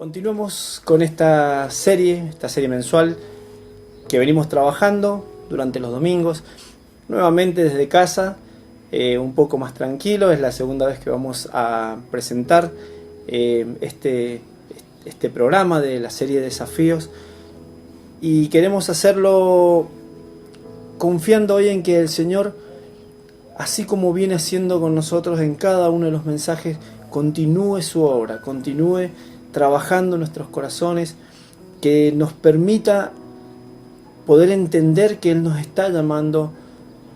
Continuamos con esta serie mensual que venimos trabajando durante los domingos, nuevamente desde casa, un poco más tranquilo. Es la segunda vez que vamos a presentar este programa de la serie de desafíos, y queremos hacerlo confiando hoy en que el Señor, así como viene haciendo con nosotros en cada uno de los mensajes, continúe su obra, continúe trabajando en nuestros corazones, que nos permita poder entender que Él nos está llamando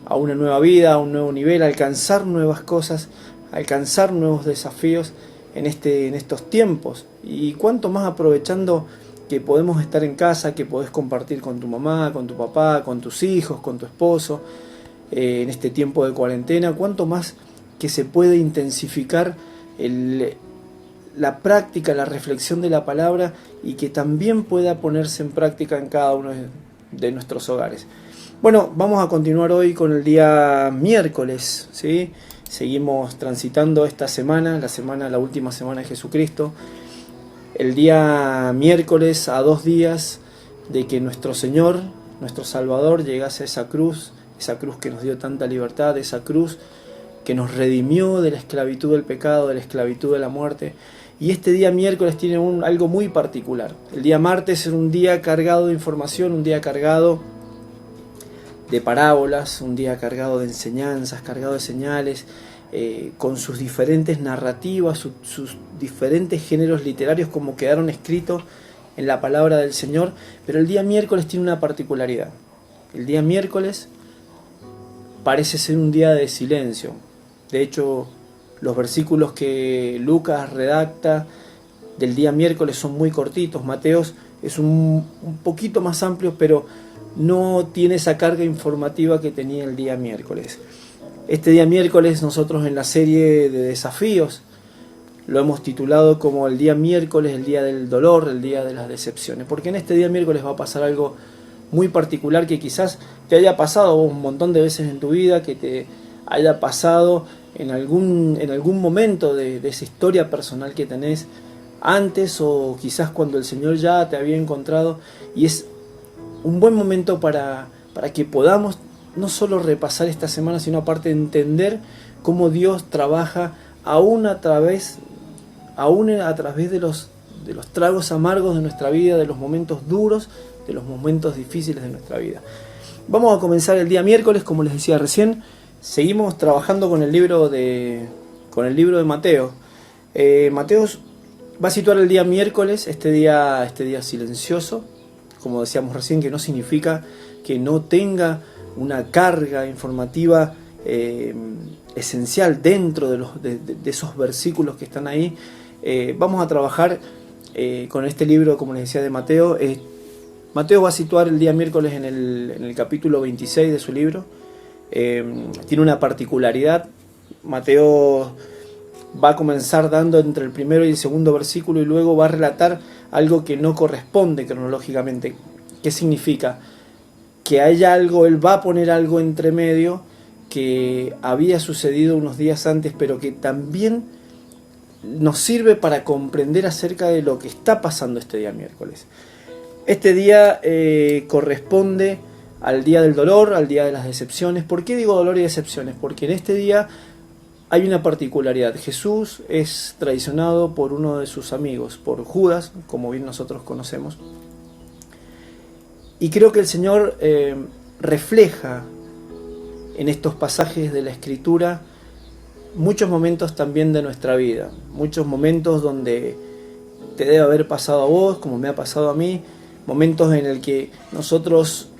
a una nueva vida, a un nuevo nivel, a alcanzar nuevas cosas, a alcanzar nuevos desafíos en estos tiempos. Y cuánto más aprovechando que podemos estar en casa, que podés compartir con tu mamá, con tu papá, con tus hijos, con tu esposo, en este tiempo de cuarentena, cuánto más que se puede intensificar la práctica, la reflexión de la palabra, y que también pueda ponerse en práctica en cada uno de nuestros hogares. Bueno, vamos a continuar hoy con el día miércoles, ¿sí? Seguimos transitando esta semana, la última semana de Jesucristo. El día miércoles, a 2 días de que nuestro Señor, nuestro Salvador, llegase a esa cruz que nos dio tanta libertad, esa cruz que nos redimió de la esclavitud del pecado, de la esclavitud de la muerte. Y este día miércoles tiene algo muy particular. El día martes es un día cargado de información, un día cargado de parábolas, un día cargado de enseñanzas, cargado de señales, con sus diferentes narrativas, sus diferentes géneros literarios como quedaron escritos en la palabra del Señor. Pero el día miércoles tiene una particularidad. El día miércoles parece ser un día de silencio. De hecho, los versículos que Lucas redacta del día miércoles son muy cortitos. Mateos es un poquito más amplio, pero no tiene esa carga informativa que tenía el día miércoles. Este día miércoles nosotros en la serie de desafíos lo hemos titulado como el día miércoles, el día del dolor, el día de las decepciones. Porque en este día miércoles va a pasar algo muy particular que quizás te haya pasado un montón de veces en tu vida, que te haya pasado en algún momento de esa historia personal que tenés antes, o quizás cuando el Señor ya te había encontrado. Y es un buen momento para que podamos no solo repasar esta semana, sino aparte entender cómo Dios trabaja aún a través de los tragos amargos de nuestra vida, de los momentos duros, de los momentos difíciles de nuestra vida. Vamos a comenzar el día miércoles, como les decía recién. Seguimos trabajando con el libro de Mateo. Mateo va a situar el día miércoles, este día silencioso, como decíamos recién, que no significa que no tenga una carga informativa esencial dentro de esos versículos que están ahí. Vamos a trabajar con este libro, como les decía, de Mateo. Mateo va a situar el día miércoles en el capítulo 26 de su libro. Tiene una particularidad. Mateo va a comenzar dando entre el primero y el segundo versículo, y luego va a relatar algo que no corresponde cronológicamente. ¿Qué significa? Que hay algo, él va a poner algo entre medio que había sucedido unos días antes, pero que también nos sirve para comprender acerca de lo que está pasando este día miércoles. Este día corresponde al día del dolor, al día de las decepciones. ¿Por qué digo dolor y decepciones? Porque en este día hay una particularidad. Jesús es traicionado por uno de sus amigos, por Judas, como bien nosotros conocemos. Y creo que el Señor refleja en estos pasajes de la Escritura muchos momentos también de nuestra vida. Muchos momentos donde te debe haber pasado a vos, como me ha pasado a mí. Momentos en el que nosotros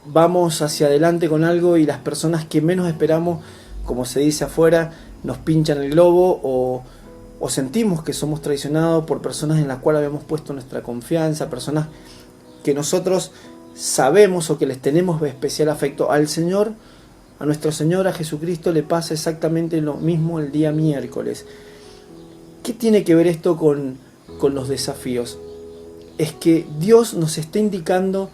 vamos hacia adelante con algo y las personas que menos esperamos, como se dice afuera, nos pinchan el globo, o sentimos que somos traicionados por personas en las cuales habíamos puesto nuestra confianza, personas que nosotros sabemos o que les tenemos especial afecto. Al Señor, a nuestro Señor, a Jesucristo, le pasa exactamente lo mismo el día miércoles. ¿Qué tiene que ver esto con los desafíos? Es que Dios nos está indicando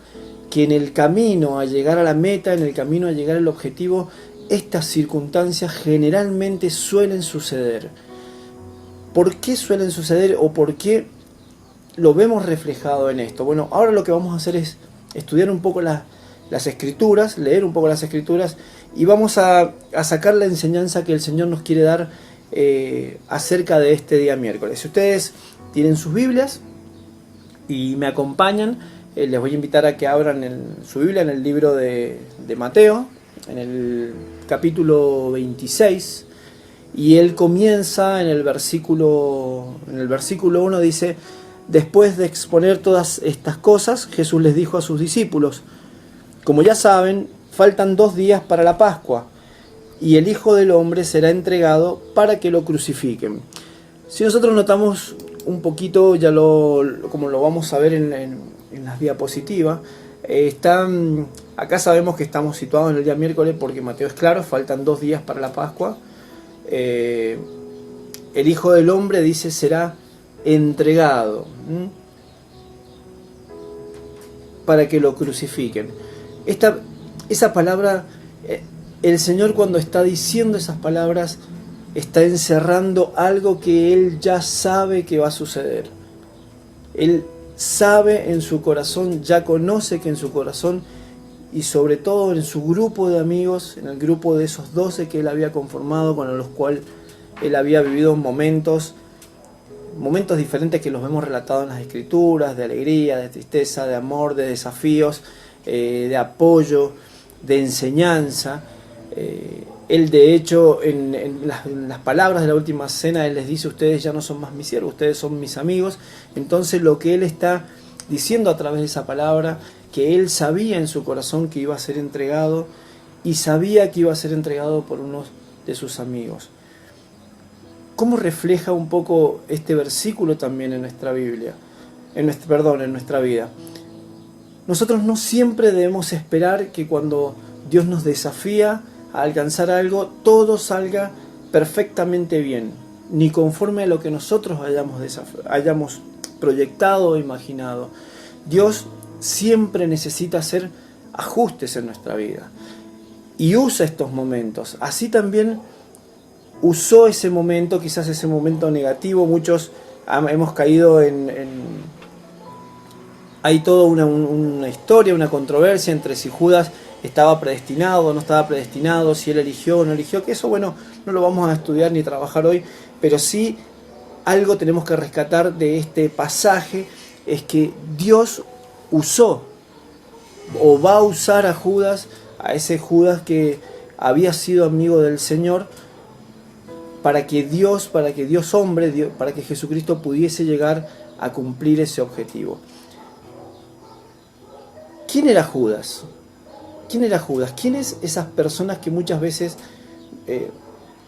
que en el camino a llegar a la meta, en el camino a llegar al objetivo, estas circunstancias generalmente suelen suceder. ¿Por qué suelen suceder, o por qué lo vemos reflejado en esto. Bueno, ahora lo que vamos a hacer es estudiar un poco las Escrituras, leer un poco las Escrituras, y vamos a sacar la enseñanza que el Señor nos quiere dar acerca de este día miércoles. Si ustedes tienen sus Biblias y me acompañan, les voy a invitar a que abran su Biblia en el libro de Mateo, en el capítulo 26, y él comienza en el versículo 1, dice: después de exponer todas estas cosas, Jesús les dijo a sus discípulos: como ya saben, faltan 2 días para la Pascua, y el Hijo del Hombre será entregado para que lo crucifiquen. Si nosotros notamos un poquito, como lo vamos a ver en las diapositivas, acá sabemos que estamos situados en el día miércoles porque Mateo es claro, faltan 2 días para la Pascua. El Hijo del Hombre, dice, será entregado para que lo crucifiquen. Esa palabra, el Señor, cuando está diciendo esas palabras, está encerrando algo que Él ya sabe que va a suceder. Él sabe en su corazón, ya conoce que en su corazón, y sobre todo en su grupo de amigos, en el grupo de esos 12 que Él había conformado, con los cuales Él había vivido momentos diferentes que los vemos relatados en las Escrituras, de alegría, de tristeza, de amor, de desafíos, de apoyo, de enseñanza. Él, de hecho, en las palabras de la última cena, Él les dice: ustedes ya no son más mis siervos, ustedes son mis amigos. Entonces, lo que Él está diciendo a través de esa palabra, que Él sabía en su corazón que iba a ser entregado, y sabía que iba a ser entregado por uno de sus amigos. ¿Cómo refleja un poco este versículo también en nuestra Biblia? En nuestra vida. Nosotros no siempre debemos esperar que cuando Dios nos desafía a alcanzar algo, todo salga perfectamente bien, ni conforme a lo que nosotros hayamos proyectado o imaginado. Dios siempre necesita hacer ajustes en nuestra vida y usa estos momentos. Así también usó ese momento, quizás ese momento negativo. Muchos hemos caído hay toda una historia, una controversia entre si Judas estaba predestinado o no estaba predestinado, si él eligió o no eligió, que eso, bueno, no lo vamos a estudiar ni trabajar hoy, pero sí algo tenemos que rescatar de este pasaje, es que Dios usó o va a usar a Judas, a ese Judas que había sido amigo del Señor, para que Dios hombre, para que Jesucristo pudiese llegar a cumplir ese objetivo. ¿Quién era Judas? ¿Quién era Judas? ¿Quiénes esas personas que muchas veces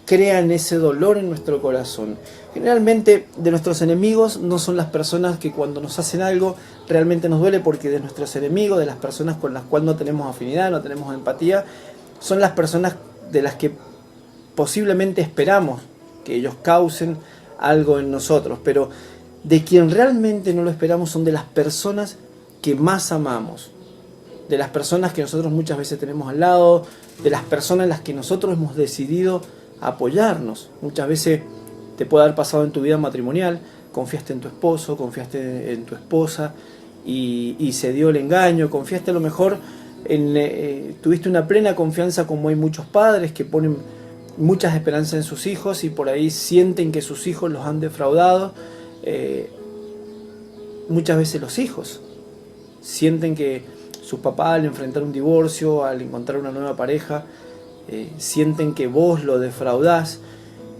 crean ese dolor en nuestro corazón? Generalmente de nuestros enemigos no son las personas que cuando nos hacen algo realmente nos duele, porque de nuestros enemigos, de las personas con las cuales no tenemos afinidad, no tenemos empatía, son las personas de las que posiblemente esperamos que ellos causen algo en nosotros, pero de quien realmente no lo esperamos son de las personas que más amamos, de las personas que nosotros muchas veces tenemos al lado, de las personas en las que nosotros hemos decidido apoyarnos. Muchas veces te puede haber pasado en tu vida matrimonial, confiaste en tu esposo, confiaste en tu esposa y se dio el engaño, confiaste a lo mejor tuviste una plena confianza, como hay muchos padres que ponen muchas esperanzas en sus hijos y por ahí sienten que sus hijos los han defraudado. Muchas veces los hijos sienten que sus papás, al enfrentar un divorcio, al encontrar una nueva pareja, sienten que vos lo defraudás,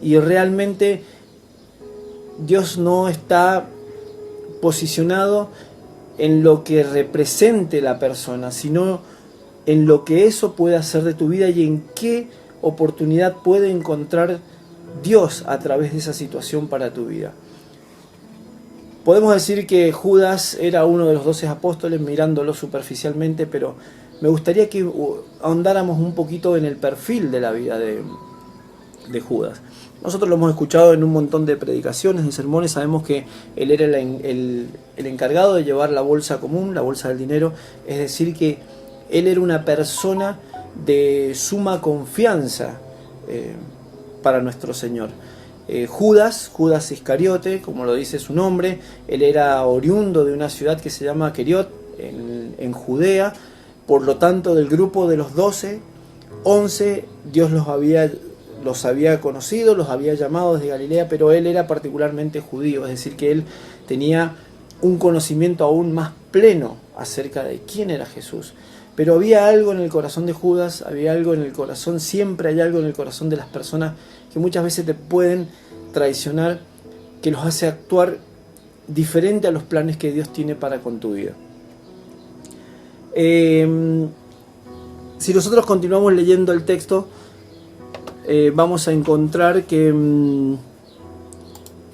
y realmente Dios no está posicionado en lo que represente la persona, sino en lo que eso puede hacer de tu vida y en qué oportunidad puede encontrar Dios a través de esa situación para tu vida. Podemos decir que Judas era uno de los 12 apóstoles, mirándolo superficialmente, pero me gustaría que ahondáramos un poquito en el perfil de la vida de Judas. Nosotros lo hemos escuchado en un montón de predicaciones, de sermones. Sabemos que él era el encargado de llevar la bolsa común, la bolsa del dinero, es decir, que él era una persona de suma confianza para nuestro Señor. Judas Iscariote, como lo dice su nombre. Él era oriundo de una ciudad que se llama Queriot, en Judea. Por lo tanto, del grupo de los 12, 11 Dios los había conocido, los había llamado desde Galilea, pero él era particularmente judío, es decir, que él tenía un conocimiento aún más pleno acerca de quién era Jesús. Pero había algo en el corazón de Judas, había algo en el corazón, siempre hay algo en el corazón de las personas que muchas veces te pueden traicionar, que los hace actuar diferente a los planes que Dios tiene para con tu vida. Si nosotros continuamos leyendo el texto, vamos a encontrar que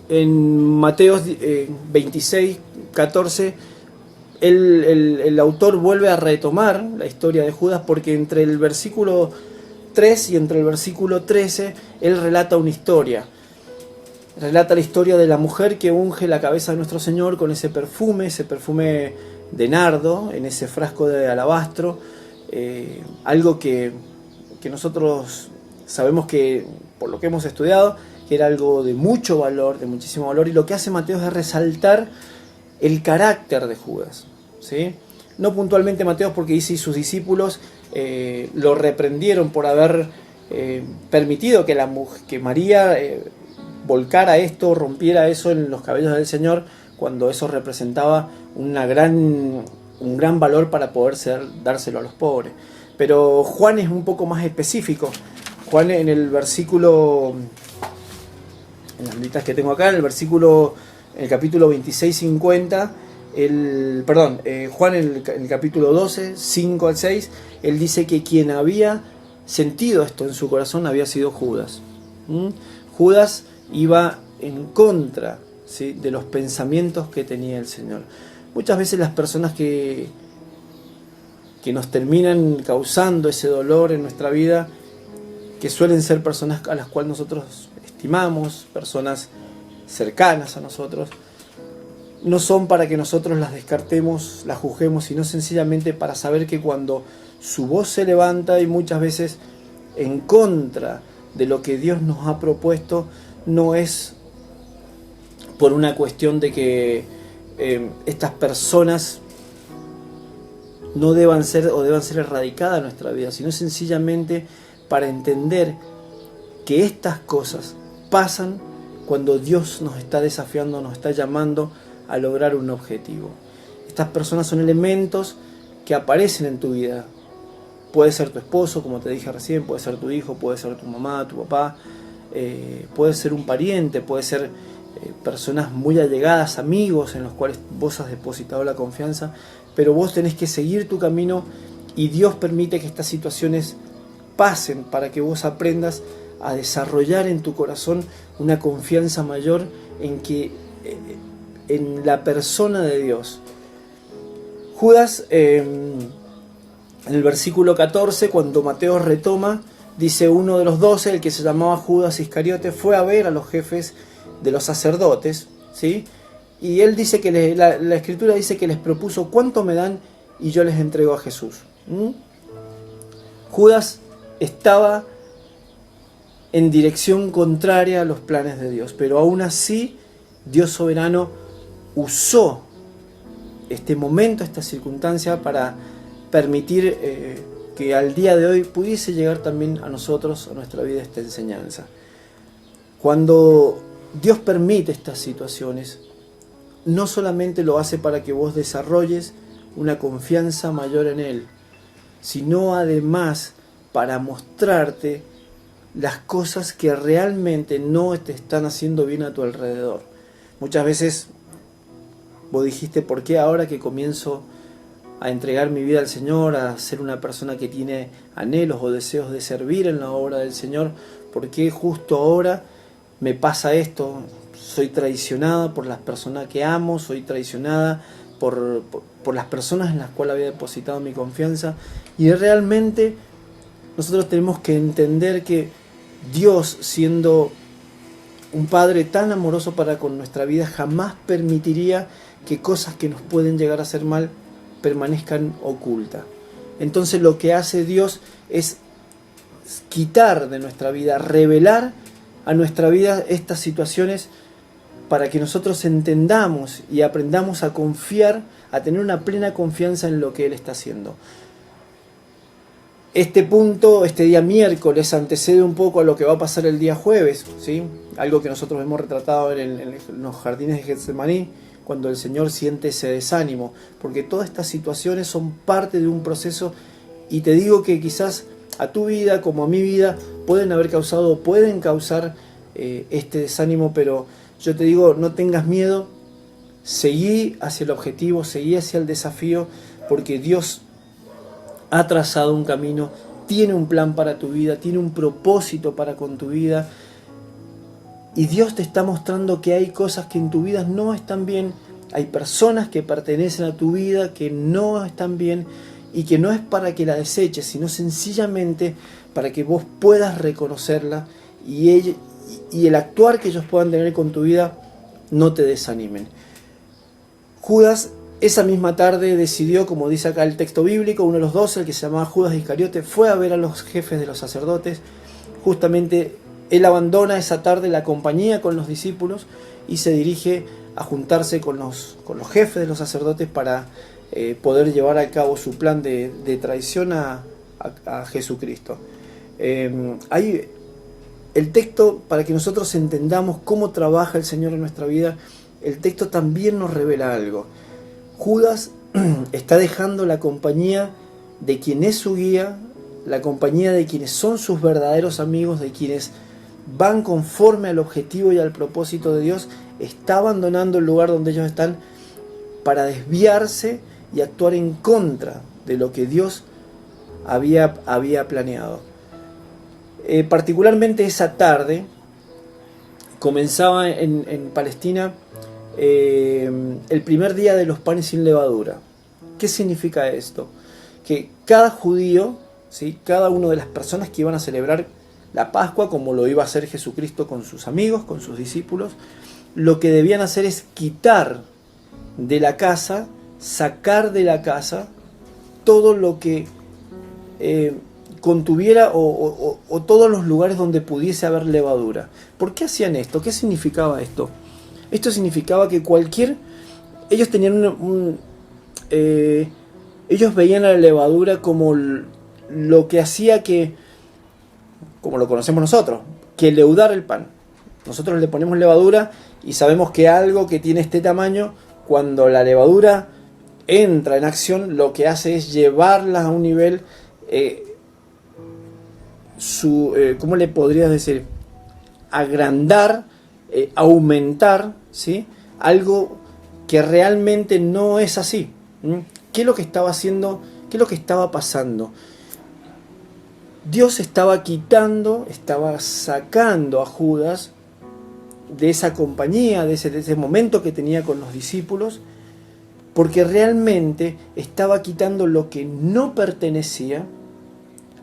en Mateo 26, 14, el autor vuelve a retomar la historia de Judas, porque entre el versículo 3 y entre el versículo 13, él relata una historia. Relata la historia de la mujer que unge la cabeza de nuestro Señor con ese perfume de nardo, en ese frasco de alabastro, algo que nosotros sabemos que, por lo que hemos estudiado, que era algo de mucho valor, de muchísimo valor, y lo que hace Mateo es resaltar el carácter de Judas, ¿sí? No puntualmente Mateo, porque dice, y sus discípulos lo reprendieron por haber permitido que María volcara esto, rompiera eso en los cabellos del Señor, cuando eso representaba un gran valor para poder dárselo a los pobres. Pero Juan es un poco más específico. Juan, en el versículo, en las notitas que tengo acá, en el capítulo 26, 50, Juan en el capítulo 12, 5 al 6, él dice que quien había sentido esto en su corazón había sido Judas. Judas iba en contra, ¿sí?, de los pensamientos que tenía el Señor. Muchas veces las personas que nos terminan causando ese dolor en nuestra vida, que suelen ser personas a las cuales nosotros estimamos, personas cercanas a nosotros, no son para que nosotros las descartemos, las juzguemos, sino sencillamente para saber que cuando su voz se levanta, y muchas veces en contra de lo que Dios nos ha propuesto, no es por una cuestión de que estas personas no deban ser o deban ser erradicadas de nuestra vida, sino sencillamente para entender que estas cosas pasan cuando Dios nos está desafiando, nos está llamando a lograr un objetivo. Estas personas son elementos que aparecen en tu vida. Puede ser tu esposo, como te dije recién, puede ser tu hijo, puede ser tu mamá, tu papá, puede ser un pariente, puede ser personas muy allegadas, amigos en los cuales vos has depositado la confianza, pero vos tenés que seguir tu camino, y Dios permite que estas situaciones pasen para que vos aprendas a desarrollar en tu corazón una confianza mayor en la persona de Dios. Judas, en el versículo 14, cuando Mateo retoma, dice, uno de los 12, el que se llamaba Judas Iscariote, fue a ver a los jefes de los sacerdotes, ¿sí? Y él dice que la escritura dice que les propuso, ¿cuánto me dan? Y yo les entrego a Jesús. Judas estaba en dirección contraria a los planes de Dios, pero aún así Dios soberano usó este momento, esta circunstancia, para permitir que al día de hoy pudiese llegar también a nosotros, a nuestra vida, esta enseñanza. Cuando Dios permite estas situaciones, no solamente lo hace para que vos desarrolles una confianza mayor en Él, sino además para mostrarte las cosas que realmente no te están haciendo bien a tu alrededor. Muchas veces vos dijiste, ¿por qué ahora que comienzo a entregar mi vida al Señor, a ser una persona que tiene anhelos o deseos de servir en la obra del Señor, por qué justo ahora me pasa esto? Soy traicionada por las personas que amo, soy traicionada por las personas en las cuales había depositado mi confianza. Y realmente nosotros tenemos que entender que Dios, siendo un Padre tan amoroso para con nuestra vida, jamás permitiría que cosas que nos pueden llegar a hacer mal permanezcan ocultas. Entonces lo que hace Dios es quitar de nuestra vida, revelar a nuestra vida estas situaciones para que nosotros entendamos y aprendamos a confiar, a tener una plena confianza en lo que Él está haciendo. Este punto, este día miércoles, antecede un poco a lo que va a pasar el día jueves, ¿sí? Algo que nosotros hemos retratado en los jardines de Getsemaní, cuando el Señor siente ese desánimo, porque todas estas situaciones son parte de un proceso, y te digo que quizás a tu vida como a mi vida pueden causar este desánimo, pero yo te digo, no tengas miedo, seguí hacia el objetivo, seguí hacia el desafío, porque Dios ha trazado un camino, tiene un plan para tu vida, tiene un propósito para con tu vida, y Dios te está mostrando que hay cosas que en tu vida no están bien, hay personas que pertenecen a tu vida que no están bien, y que no es para que la deseches, sino sencillamente para que vos puedas reconocerla y el actuar que ellos puedan tener con tu vida no te desanimen. Judas esa misma tarde decidió, como dice acá el texto bíblico, uno de los 12, el que se llamaba Judas Iscariote, fue a ver a los jefes de los sacerdotes. Justamente él abandona esa tarde la compañía con los discípulos y se dirige a juntarse con los jefes de los sacerdotes para poder llevar a cabo su plan de traición a Jesucristo. Hay el texto, para que nosotros entendamos cómo trabaja el Señor en nuestra vida, el texto también nos revela algo. Judas está dejando la compañía de quien es su guía, la compañía de quienes son sus verdaderos amigos, de quienes van conforme al objetivo y al propósito de Dios. Está abandonando el lugar donde ellos están para desviarse y actuar en contra de lo que Dios había planeado. Particularmente esa tarde comenzaba en Palestina el primer día de los panes sin levadura. ¿Qué significa esto? Que cada judío, ¿sí?, cada una de las personas que iban a celebrar la Pascua, como lo iba a hacer Jesucristo con sus amigos, con sus discípulos, lo que debían hacer es quitar de la casa, sacar de la casa todo lo que contuviera o todos los lugares donde pudiese haber levadura. ¿Por qué hacían esto? ¿Qué significaba esto? Esto significaba que ellos tenían ellos veían a la levadura como lo que hacía que, como lo conocemos nosotros, que leudar el pan. Nosotros le ponemos levadura y sabemos que algo que tiene este tamaño, cuando la levadura entra en acción, lo que hace es llevarla a un nivel, ¿cómo le podrías decir? Agrandar, aumentar, ¿sí?, algo que realmente no es así. ¿Qué es lo que estaba haciendo? ¿Qué es lo que estaba pasando? Dios estaba sacando a Judas de esa compañía, de ese momento que tenía con los discípulos, porque realmente estaba quitando lo que no pertenecía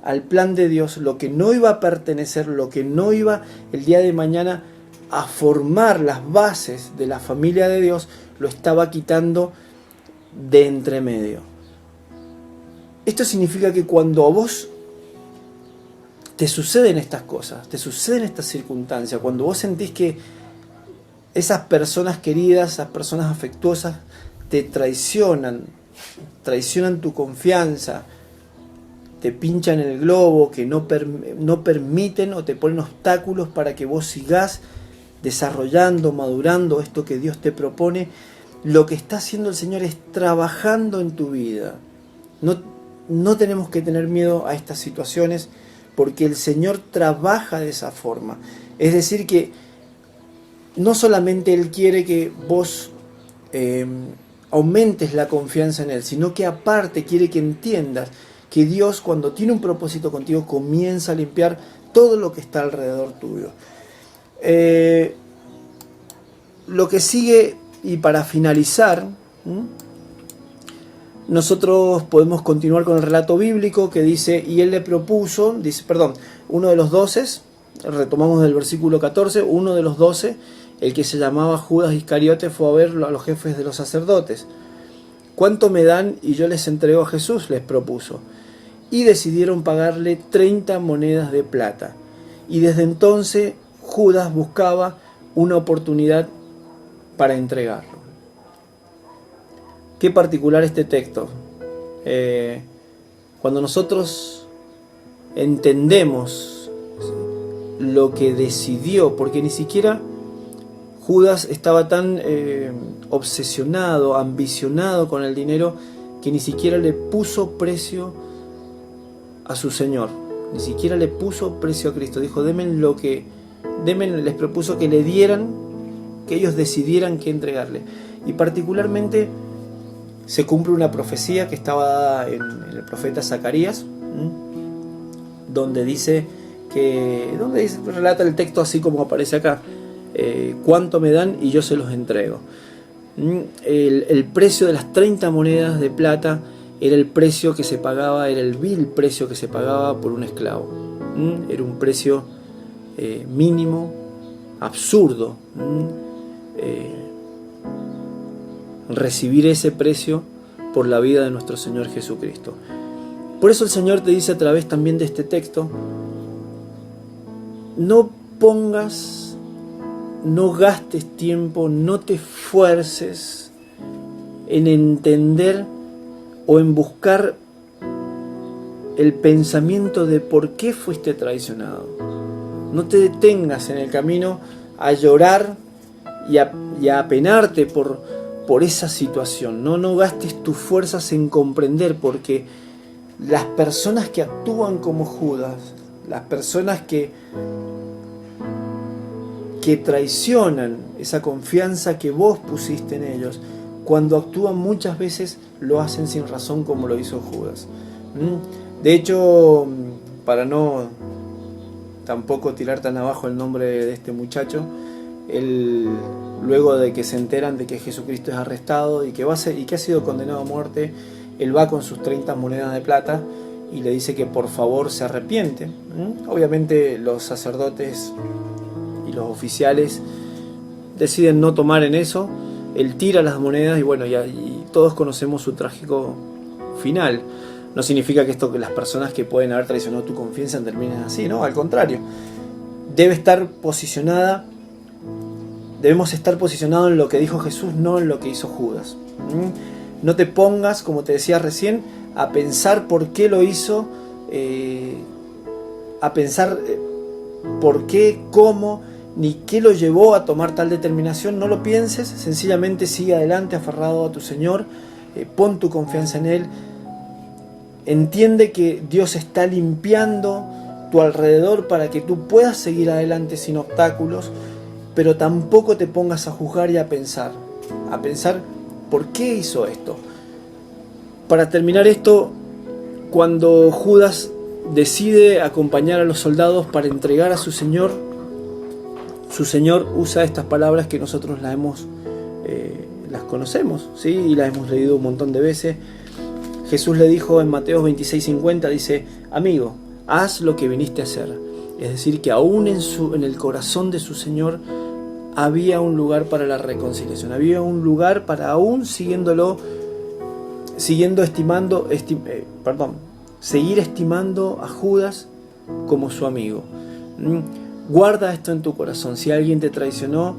al plan de Dios, lo que no iba a pertenecer, lo que no iba el día de mañana a formar las bases de la familia de Dios, lo estaba quitando de entre medio. Esto significa que cuando a vos te suceden estas cosas, te suceden estas circunstancias, cuando vos sentís que esas personas queridas, esas personas afectuosas te traicionan tu confianza, te pinchan el globo, que no permiten o te ponen obstáculos para que vos sigás desarrollando, madurando esto que Dios te propone, lo que está haciendo el Señor es trabajando en tu vida. No tenemos que tener miedo a estas situaciones, porque el Señor trabaja de esa forma. Es decir, que no solamente Él quiere que vos aumentes la confianza en Él, sino que aparte quiere que entiendas que Dios, cuando tiene un propósito contigo, comienza a limpiar todo lo que está alrededor tuyo. Lo que sigue, y para finalizar, nosotros podemos continuar con el relato bíblico que dice, y él le propuso, uno de los 12, retomamos del versículo 14, uno de los 12, el que se llamaba Judas Iscariote, fue a ver a los jefes de los sacerdotes. ¿Cuánto me dan y yo les entrego a Jesús?, les propuso. Y decidieron pagarle 30 monedas de plata. Y desde entonces Judas buscaba una oportunidad para entregarlo. Qué particular este texto. Cuando nosotros entendemos lo que decidió, porque ni siquiera Judas estaba tan obsesionado, ambicionado con el dinero, que ni siquiera le puso precio a su Señor, ni siquiera le puso precio a Cristo. Dijo, les propuso que le dieran, que ellos decidieran qué entregarle. Y particularmente se cumple una profecía que estaba dada en el profeta Zacarías, donde relata el texto así como aparece acá: cuánto me dan y yo se los entrego. El precio de las 30 monedas de plata era el precio que se pagaba, era el vil precio que se pagaba por un esclavo. Era un precio mínimo, absurdo. Recibir ese precio por la vida de nuestro Señor Jesucristo. Por eso el Señor te dice a través también de este texto: no gastes tiempo, no te esfuerces en entender o en buscar el pensamiento de por qué fuiste traicionado. No te detengas en el camino a llorar y a apenarte por esa situación. No gastes tus fuerzas en comprender, porque las personas que actúan como Judas, las personas que traicionan esa confianza que vos pusiste en ellos, cuando actúan muchas veces lo hacen sin razón, como lo hizo Judas. De hecho, para no tampoco tirar tan abajo el nombre de este muchacho, luego de que se enteran de que Jesucristo es arrestado y que ha sido condenado a muerte, él va con sus 30 monedas de plata y le dice que por favor se arrepiente. Obviamente los sacerdotes y los oficiales deciden no tomar en eso. Él tira las monedas y bueno, y todos conocemos su trágico final. No significa que las personas que pueden haber traicionado tu confianza terminen así, ¿no? Al contrario, debemos estar posicionados en lo que dijo Jesús, no en lo que hizo Judas. No te pongas, como te decía recién, a pensar por qué lo hizo, a pensar por qué, cómo, ni qué lo llevó a tomar tal determinación. No lo pienses, sencillamente sigue adelante aferrado a tu Señor, pon tu confianza en Él. Entiende que Dios está limpiando tu alrededor para que tú puedas seguir adelante sin obstáculos, pero tampoco te pongas a juzgar y a pensar por qué hizo esto. Para terminar esto, cuando Judas decide acompañar a los soldados para entregar a su Señor usa estas palabras que nosotros las conocemos, ¿sí? Y las hemos leído un montón de veces. Jesús le dijo en Mateo 26:50, dice: amigo, haz lo que viniste a hacer. Es decir, que aún en el corazón de su Señor había un lugar para la reconciliación, había un lugar para, aún seguir estimando a Judas como su amigo. Guarda esto en tu corazón. Si alguien te traicionó,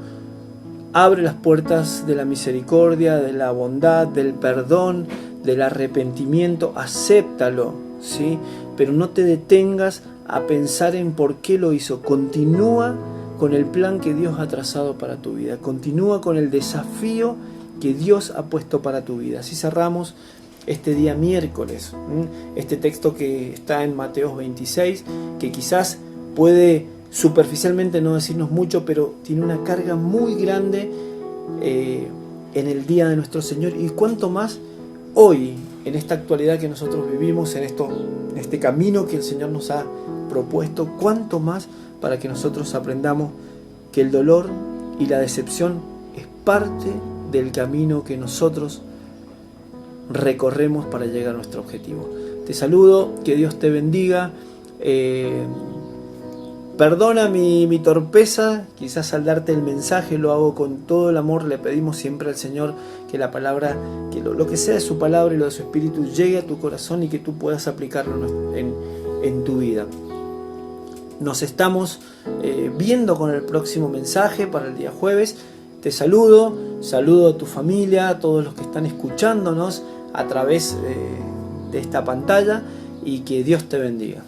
abre las puertas de la misericordia, de la bondad, del perdón, del arrepentimiento. Acéptalo, ¿sí? Pero no te detengas a pensar en por qué lo hizo. Continúa con el plan que Dios ha trazado para tu vida. Continúa con el desafío que Dios ha puesto para tu vida. Así cerramos este día miércoles. Este texto que está en Mateo 26, que quizás puede superficialmente no decirnos mucho, pero tiene una carga muy grande en el día de nuestro Señor. Y cuánto más hoy, en esta actualidad que nosotros vivimos, en este camino que el Señor nos ha propuesto, cuánto más para que nosotros aprendamos que el dolor y la decepción es parte del camino que nosotros recorremos para llegar a nuestro objetivo. Te saludo, que Dios te bendiga. Perdona mi torpeza, quizás al darte el mensaje lo hago con todo el amor. Le pedimos siempre al Señor que la palabra, que lo que sea de su palabra y lo de su espíritu llegue a tu corazón y que tú puedas aplicarlo en tu vida. Nos estamos viendo con el próximo mensaje para el día jueves. Te saludo a tu familia, a todos los que están escuchándonos a través de esta pantalla, y que Dios te bendiga.